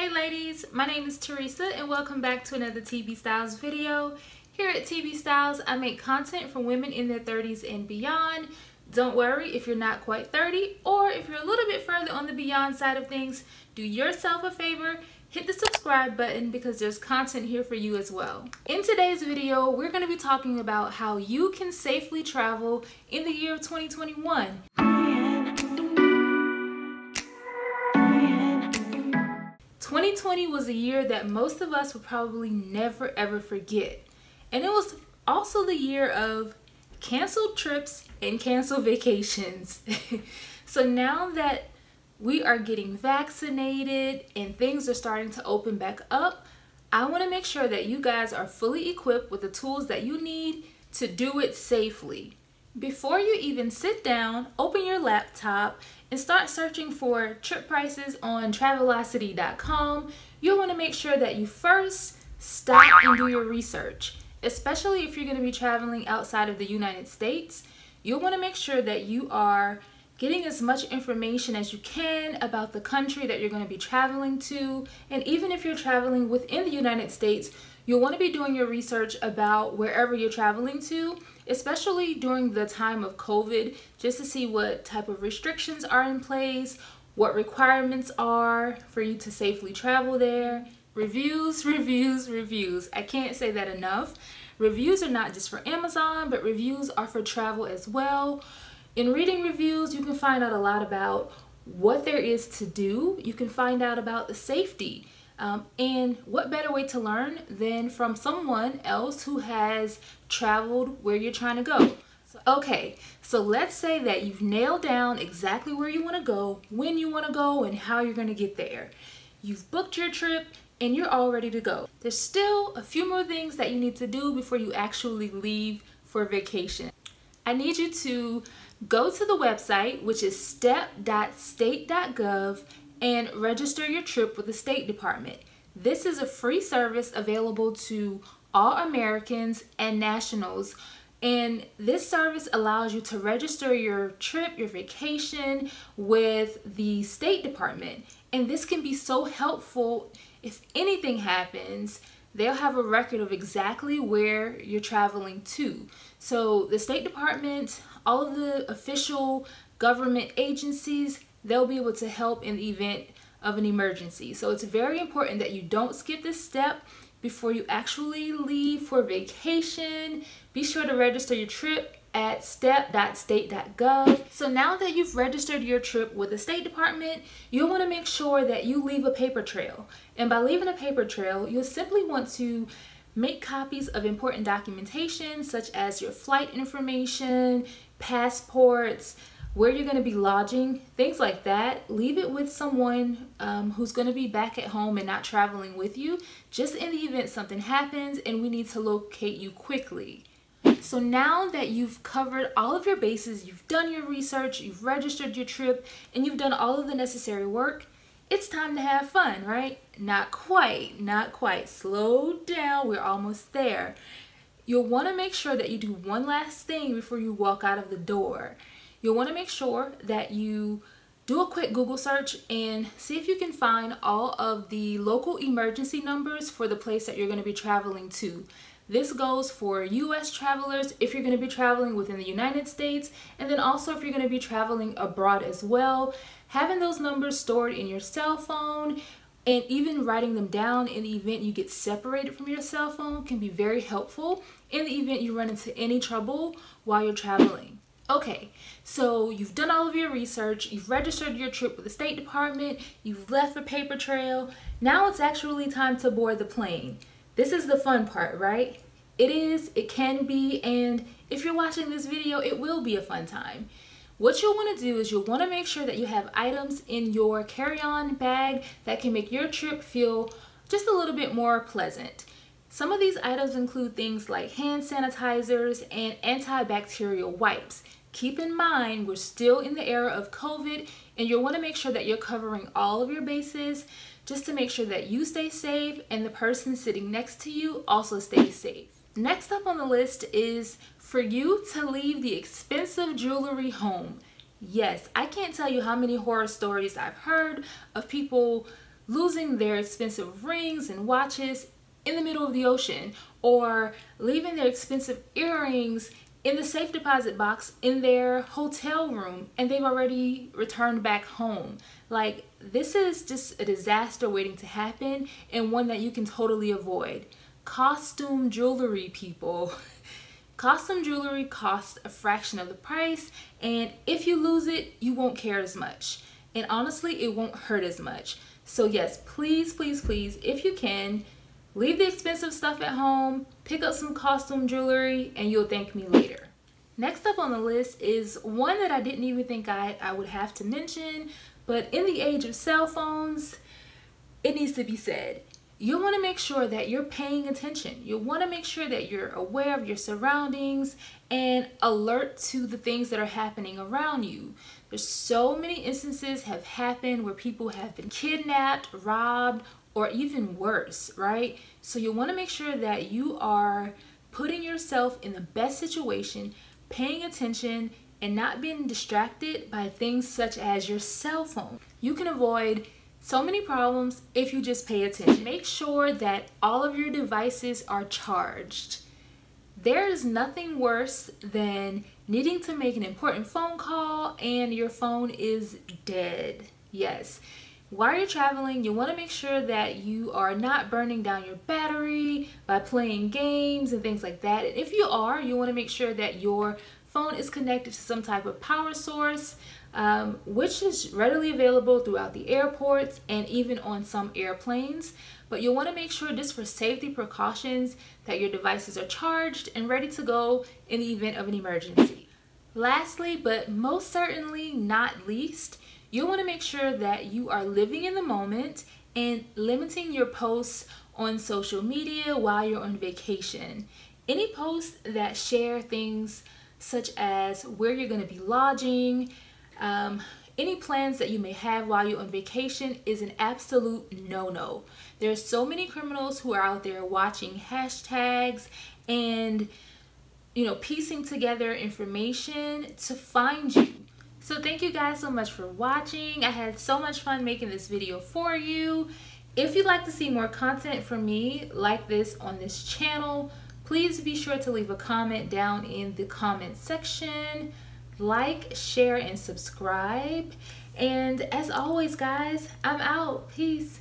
Hey ladies, my name is Teresa and welcome back to another tebstyles video. Here at tebstyles, I make content for women in their 30s and beyond. Don't worry if you're not quite 30 or if you're a little bit further on the beyond side of things, do yourself a favor, hit the subscribe button because there's content here for you as well. In today's video, we're going to be talking about how you can safely travel in the year of 2021. 2020 was a year that most of us will probably never ever forget. And it was also the year of canceled trips and canceled vacations. So now that we are getting vaccinated and things are starting to open back up, I want to make sure that you guys are fully equipped with the tools that you need to do it safely. Before you even sit down, open your laptop and start searching for trip prices on Travelocity.com, you'll want to make sure that you first stop and do your research. Especially if you're going to be traveling outside of the United States, you'll want to make sure that you are getting as much information as you can about the country that you're going to be traveling to. And even if you're traveling within the United States, you'll want to be doing your research about wherever you're traveling to, especially during the time of COVID, just to see what type of restrictions are in place, what requirements are for you to safely travel there. Reviews, reviews, reviews. I can't say that enough. Reviews are not just for Amazon, but reviews are for travel as well. In reading reviews, you can find out a lot about what there is to do. You can find out about the safety. And what better way to learn than from someone else who has traveled where you're trying to go. Okay, so let's say that you've nailed down exactly where you want to go, when you want to go, and how you're going to get there. You've booked your trip and you're all ready to go. There's still a few more things that you need to do before you actually leave for vacation. I need you to go to the website, which is step.state.gov, and register your trip with the State Department. This is a free service available to all Americans and nationals, and this service allows you to register your trip, your vacation with the State Department. And this can be so helpful. If anything happens, they'll have a record of exactly where you're traveling to. So the State Department, all of the official government agencies, they'll be able to help in the event of an emergency. So it's very important that you don't skip this step before you actually leave for vacation. Be sure to register your trip at step.state.gov. So now that you've registered your trip with the State Department, you'll want to make sure that you leave a paper trail. And by leaving a paper trail, you'll simply want to make copies of important documentation such as your flight information, passports, where you're going to be lodging, things like that. Leave it with someone who's going to be back at home and not traveling with you, just in the event something happens and we need to locate you quickly. So now that you've covered all of your bases, you've done your research, you've registered your trip, and you've done all of the necessary work, it's time to have fun, right? Not quite, not quite. Slow down, we're almost there. You'll want to make sure that you do one last thing before you walk out of the door. You'll want to make sure that you do a quick Google search and see if you can find all of the local emergency numbers for the place that you're going to be traveling to. This goes for U.S. travelers if you're going to be traveling within the United States, and then also if you're going to be traveling abroad as well. Having those numbers stored in your cell phone and even writing them down in the event you get separated from your cell phone can be very helpful in the event you run into any trouble while you're traveling. Okay, so you've done all of your research, you've registered your trip with the State Department, you've left a paper trail. Now it's actually time to board the plane. This is the fun part, right? It is, it can be, and if you're watching this video, it will be a fun time. What you'll want to do is you'll want to make sure that you have items in your carry-on bag that can make your trip feel just a little bit more pleasant. Some of these items include things like hand sanitizers and antibacterial wipes. Keep in mind, we're still in the era of COVID, and you'll want to make sure that you're covering all of your bases just to make sure that you stay safe and the person sitting next to you also stays safe. Next up on the list is for you to leave the expensive jewelry home. Yes, I can't tell you how many horror stories I've heard of people losing their expensive rings and watches in the middle of the ocean, or leaving their expensive earrings in the safe deposit box in their hotel room and they've already returned back home. Like, this is just a disaster waiting to happen, and one that you can totally avoid. Costume jewelry, people. Costume jewelry costs a fraction of the price, and if you lose it, you won't care as much. And honestly, it won't hurt as much. So yes, please, please, please, if you can, leave the expensive stuff at home, pick up some costume jewelry, and you'll thank me later. Next up on the list is one that I didn't even think I would have to mention, but in the age of cell phones, it needs to be said. You want to make sure that you're paying attention. You want to make sure that you're aware of your surroundings and alert to the things that are happening around you. There's so many instances have happened where people have been kidnapped, robbed, or even worse, right? So you want to make sure that you are putting yourself in the best situation, paying attention, and not being distracted by things such as your cell phone. You can avoid so many problems if you just pay attention. Make sure that all of your devices are charged. There is nothing worse than needing to make an important phone call and your phone is dead. Yes. While you're traveling, you want to make sure that you are not burning down your battery by playing games and things like that. And if you are, you want to make sure that your phone is connected to some type of power source, which is readily available throughout the airports and even on some airplanes. But you'll want to make sure, just for safety precautions, that your devices are charged and ready to go in the event of an emergency. Lastly, but most certainly not least, you'll want to make sure that you are living in the moment and limiting your posts on social media while you're on vacation. Any posts that share things such as where you're going to be lodging, any plans that you may have while you're on vacation is an absolute no-no. There's so many criminals who are out there watching hashtags and, piecing together information to find you. So thank you guys so much for watching. I had so much fun making this video for you. If you'd like to see more content from me like this on this channel, please be sure to leave a comment down in the comment section. Like, share, and subscribe. And as always, guys, I'm out. Peace.